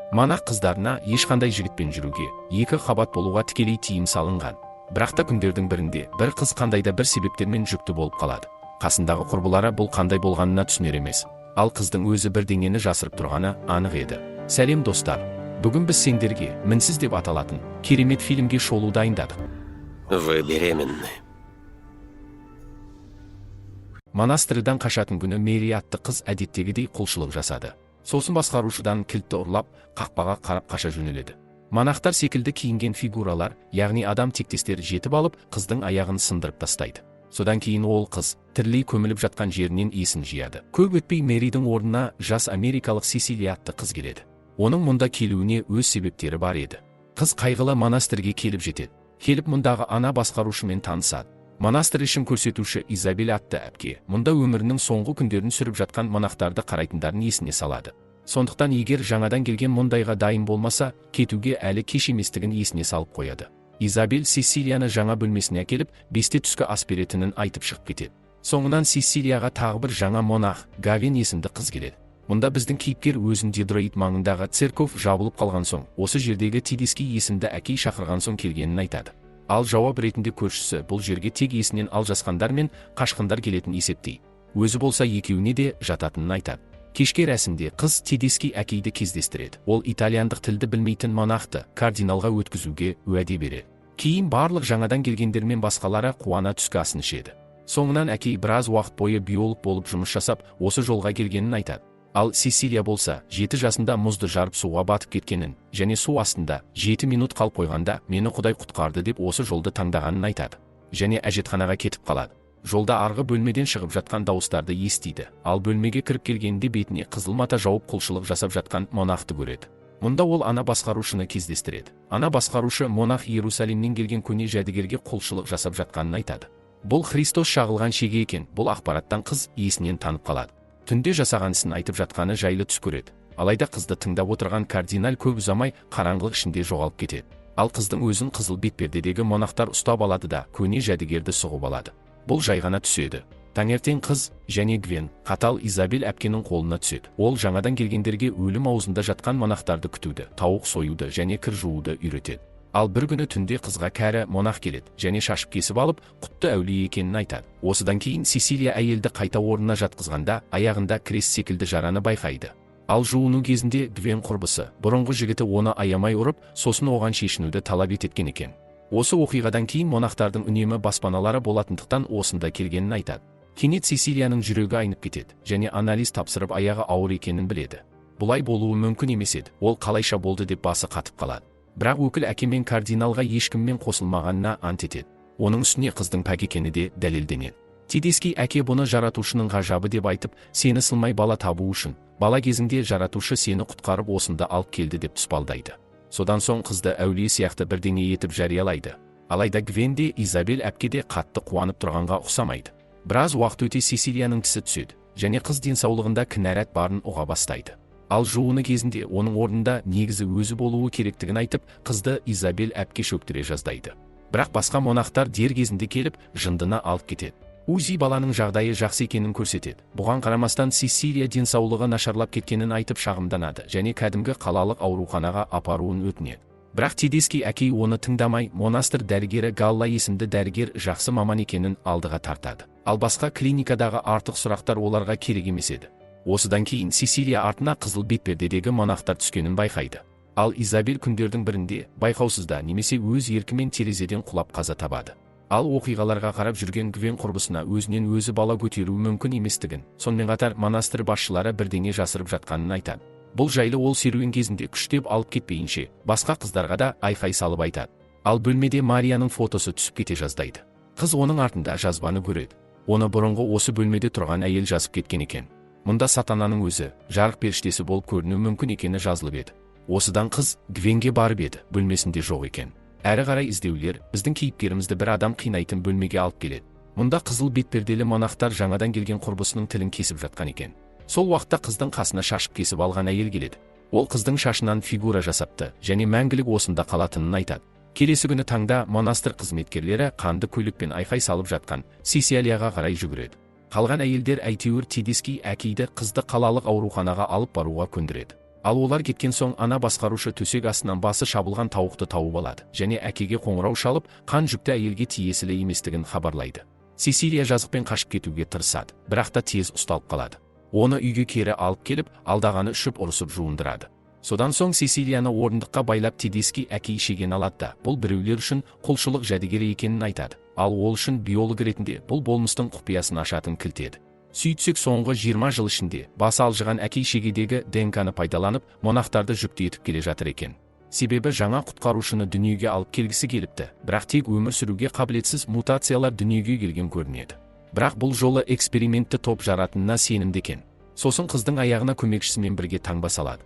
Монах қыздарына ешқандай жігітпен жүруге, екі қабат болуға тікелей тыйым салынған. Бірақ та күндердің бірінде бір қыз қандайда бір себептермен жүкті болып қалады. Қасындағы құрбылары бұл қандай болғанына түсінер емес. Ал қыздың өзі бірдеңені жасырып тұрғаны анық еді. Сәлем достар. Бүгін біз сендерге «Мінсіз» деп аталатын керемет фильмге шолу дайындадық. Вы беременны. Монастырьдан қашатын күні Мэри атты қыз әдеттегідей құлшылық жасады. Сосын басқарушыдан кілтті ұрлап, қақпаға қарап қаша жөнеледі. Монахтар секілді киінген фигуралар, яғни адам тектестер жетіп алып, қыздың аяғын сындырып тастайды. Содан кейін ол қыз тірілей көміліп жатқан жерінен есін жияды. Көп өтпей Мэридің орнына жас америкалық Сесилия атты қыз келеді. Оның мұнда келуіне өз себептері бар еді. Қыз қайғылы монастырьге келіп жетеді. Келіп мұндағы ана басқарушымен танысады. Монастырь ішін көрсетуші Изабель атты әпке мұнда өмірінің соңғы күндерін сүріп жатқан монахтарды қарайтындарын есіне салады. Сондықтан егер жаңадан келген мұндайға дайын болмаса, кетуге әлі кеш еместігін есіне салып қояды. Изабель Сесилияны жаңа бөлмесіне әкеліп, 5-те түскі ас беретінін айтып шығып кетеді. Соңынан Сесилияға тағы бір жаңа монах, Гавен есімді қыз келеді. Мұнда біздің кейіпкер өзін Детройт маңындағы церковь жабылып қалған соң, осы жердегі Тедеский есімді әкей шақырған соң келгенін айтады. Ал жауап ретінде көршісі бұл жерге тек есінен алжасқандар мен қашқындар келетін есептейді. Өзі болса екеуіне де жататынын айтады. Кешке рәсімде қыз Тедеский әкейді кездестіреді. Ол итальяндық тілді білмейтін монахты кардиналға өткізуге уәде береді. Кейін барлық жаңадан келгендермен басқалары қуана түскі асын ішеді. Соңынан әкей біраз уақыт бойы биолог болып жұмыс жасап, осы жолға келгенін айтады. Ал Сесилия болса 7 жасында мұзды жарып суға батып кеткенін, және су астында 7 минут қалып қойғанда мені Құдай құтқарды деп осы жолды таңдағанын айтады. Және әжетханаға кетіп қалады. Жолда арғы бөлмеден шығып жатқан дауыстарды естиді. Ал бөлмеге кіріп келгенде бетіне қызыл мата жауып құлшылық жасап жатқан монахты көреді. Мұнда ол ана басқарушыны кездестіреді. Ана басқарушы монах Иерусалимнен келген көне жәдігерге құлшылық жасап жатқанын айтады. Бұл Христос шағылған шеге екен. Бұл ақпараттан қыз есінен танып қалады. Түнде жасаған ісін айтып жатқаны жайлы түс көреді. Алайда қызды тыңдап отырған кардинал көп ұзамай қараңғылық ішінде жоғалып кетеді. Ал қыздың өзін қызыл бетпердедегі монахтар ұстап алады да көне жәдігерді сұғып алады. Бұл жай ғана түседі. Таңертең қыз және Гвен қатал Изабель әпкенің қолына түседі. Ол жаңадан келгендерге өлім аузында жатқан монахтарды күтуді, тауық союды және кір жууды үйретеді. Ал бір күні түнде қызға кәрі монах келеді және шашып кесіп алып, құтты әулие екенін айтады. Осыдан кейін Сесилия әйелді қайта орнына жатқызғанда аяғында крест секілді жараны байқайды. Ал жуыну кезінде Гвен құрбысы, бұрынғы жігіті оны аямай ұрып, сосын оған шешінуді талап еткен екен. Осы оқиғадан кейін монахтардың үнемі баспаналары болатындықтан осында келгенін айтады. Кенет Сесилияның жүрегі айнып кетеді және анализ тапсырып аяғы ауыр екенін біледі. Бұлай болуы мүмкін емес еді. Ол қалайша болды деп басы қатып қалады. Бірақ өкіл әке мен кардиналға ешкіммен қосылмағанына ант етеді. Оның үстіне қыздың пәк екені де дәлелденеді. Тедеский әке бұны жаратушының ғажабы деп айтып, сені сылмай бала табу үшін, бала кезіңде жаратушы сені құтқарып осында алып келді деп тұспалдайды. Содан соң қызды әулие сияқты бірдеңе етіп жариялайды. Алайда Гвен де Изабель әпке де қатты қуанып тұрғанға ұқсамайды. Біраз уақыт өте Сесилияның тісі түседі және қыз денсаулығында кінәрат барын ұға бастайды. Ал жуыны кезінде оның орнында негізі өзі болуы керектігін айтып, қызды Изабель әпке шөктіре жаздайды. Бірақ басқа монахтар дер кезінде келіп, жындына алып кетеді. Узи баланың жағдайы жақсы екенін көрсетеді. Бұған қарамастан Сесилия денсаулығы нашарлап кеткенін айтып шағымданады және кәдімгі қалалық ауруханаға апаруын өтінеді. Бірақ Тедеский әкей оны тыңдамай, монастыр дәрігері Галла есімді дәрігер жақсы маман екенін алдыға тартады. Ал басқа клиникадағы артық сұрақтар оларға керек емес еді. Осыдан кейін Сесилия артына қызыл бетпердедегі монахтар түскенін байқайды. Ал Изабель күндердің бірінде байқаусызда немесе өз еркімен терезеден құлап қаза табады. Ал оқиғаларға қарап жүрген Гвен құрбысына өзінен өзі бала көтеруі мүмкін еместігін, сонымен қатар монастыр басшылары бірдеңе жасырып жатқанын айтады. Бұл жайлы ол серуен кезінде күштеп алып кетпейінше, басқа қыздарға да айқай салып айтады. Ал бөлмеде Марияның фотосы түсіп кете жаздайды. Қыз оның артында жазбаны көреді. Оны бұрынғы осы бөлмеде тұрған әйел жазып кеткен екен. Мұнда сатананың өзі, жарық періштесі болып көрінуі мүмкін екені жазылып еді. Осыдан қыз Гвенге барып еді, бөлмесінде жоқ екен. Әрі қарай іздеулер біздің кейіпкерімізді бір адам қинайтын бөлмеге алып келеді. Мұнда қызыл бетперделі монахтар жаңадан келген құрбысының тілін кесіп жатқан екен. Сол уақытта қыздың қасына шашып кесіп алған әйел келеді. Ол қыздың шашынан фигура жасапты және мәңгілік осында қалатынын айтады. Келесі күні таңда монастыр қызметкерлері қанды көйлекпен айқай салып жатқан Сесилияға қарай жүгіреді. Қалған әйелдер әйтеуір Тедеский әкейді қызды қалалық ауруханаға алып баруға көндіреді. Ал олар кеткен соң ана басқарушы төсек астынан басы шабылған тауықты тауып алады және әкеге қоңырау шалып, қан жүкті әйелге тиесілі еместігін хабарлайды. Сесилия жазықпен қашып кетуге тырысады, бірақ та тез ұсталып қалады. Оны үйге кері алып келіп, алдағаны үшіп ұрысып жуындырады. Содан соң Сесилияны орындыққа байлап Тедески әкей шеген алады да, бұл біреулер үшін құлшылық жәдігері екенін айтады. Ал ол үшін биолог ретінде бұл болмыстың құпиясын ашатын кілт еді. Сөйтсек соңғы 20 жыл ішінде басы алжыған әкей шегедегі ДНК-ны пайдаланып, монахтарды жүкті етіп келе жатыр екен. Себебі жаңа құтқарушыны дүниеге алып келгісі келіпті, бірақ тек өмір сүруге қабілетсіз мутациялар дүниеге келген көрінеді. Бірақ бұл жолы экспериментті топ жаратынына сенімді екен. Сосын қыздың аяғына көмекшісімен бірге таңба салады.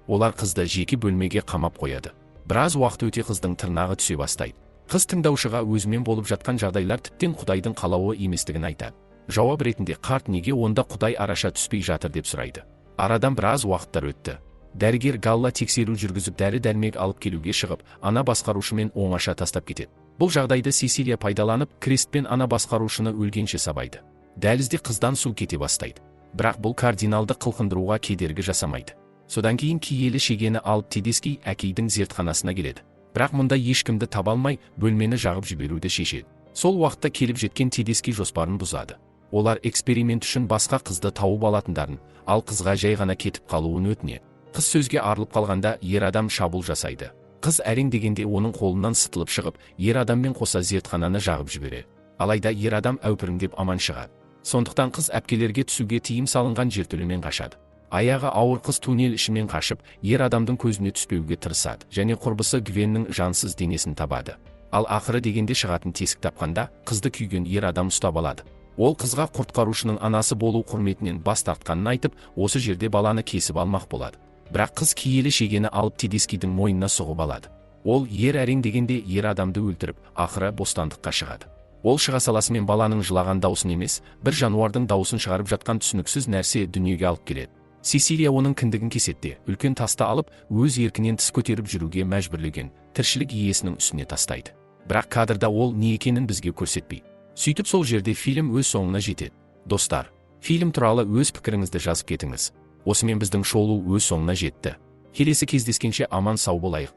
Олар қызды жеке бөлмеге қамап қояды. Біраз уақыт өте қыздың тырнағы түсе бастайды. Қыз тыңдаушыға өзімен болып жатқан жағдайлар тіптен Құдайдың қалауы еместігін айтады. Жауап ретінде қарт неге онда Құдай араша түспей жатыр деп сұрайды. Арадан біраз уақыттар өтті. Дәрігер Галла тексеру жүргізіп дәрі-дәрмек алып келуге шығып, ана басқарушымен оңаша тастап кетеді. Бұл жағдайды Сесилия пайдаланып, крестпен ана басқарушыны өлгенше сабайды. Дәлізде қыздан су кете бастайды. Бірақ бұл кардиналды қылқындыруға кедергі жасамайды. Содан кейін киелі шегені алып Тедески әкейдің зертханасына келеді. Бірақ мұнда ешкімді таба алмай, бөлмені жағып жіберуді шешеді. Сол уақытта келіп жеткен Тедески жоспарын бұзады. Олар эксперимент үшін басқа қызды тауып алатындарын, ал қызға жай ғана кетіп қалуын өтінеді. Қыз сөзге арылып қалғанда ер адам шабуыл жасайды. Қыз әрең дегенде оның қолынан сытылып шығып, ер адаммен қоса зертхананы жағып жібереді. Алайда ер адам әупірімдеп аман шығады. Сондықтан қыз әпкелерге түсуге тыйым салынған жертөлемен қашады. Аяғы ауыр қыз туннель ішімен қашып, ер адамдың көзіне түспеуге тырысады және құрбысы Гвеннің жансыз денесін табады. Ал ақыры дегенде шығатын тесік тапқанда, қызды күйген ер адам ұстап алады. Ол қызға құтқарушының анасы болу құрметінен бас тартқанын айтып, осы жерде баланы кесіп алмақ болады. Бірақ қыз киелі шегені алып Тедескидің мойнына соғып алады. Ол ер әрең дегенде ер адамды өлтіріп, ақыры бостандыққа шығады. Ол шыға саласымен баланың жылаған даусын емес, бір жануардың даусын шығарып жатқан түсініксіз нәрсе дүниеге алып келеді. Сесилия оның кіндігін кесетте, үлкен тасты алып, өз еркінен тіс көтеріп жүруге мәжбүрлеген, тіршілік иесінің үстіне тастайды. Бірақ кадрда ол не екенін бізге көрсетпей. Сөйтіп сол жерде фильм өз соңына жетеді. Достар, фильм туралы өз пікіріңізді жазып кетіңіз. Осымен біздің шоу өз соңына жетті. Келесі кездескенше аман сау болайық.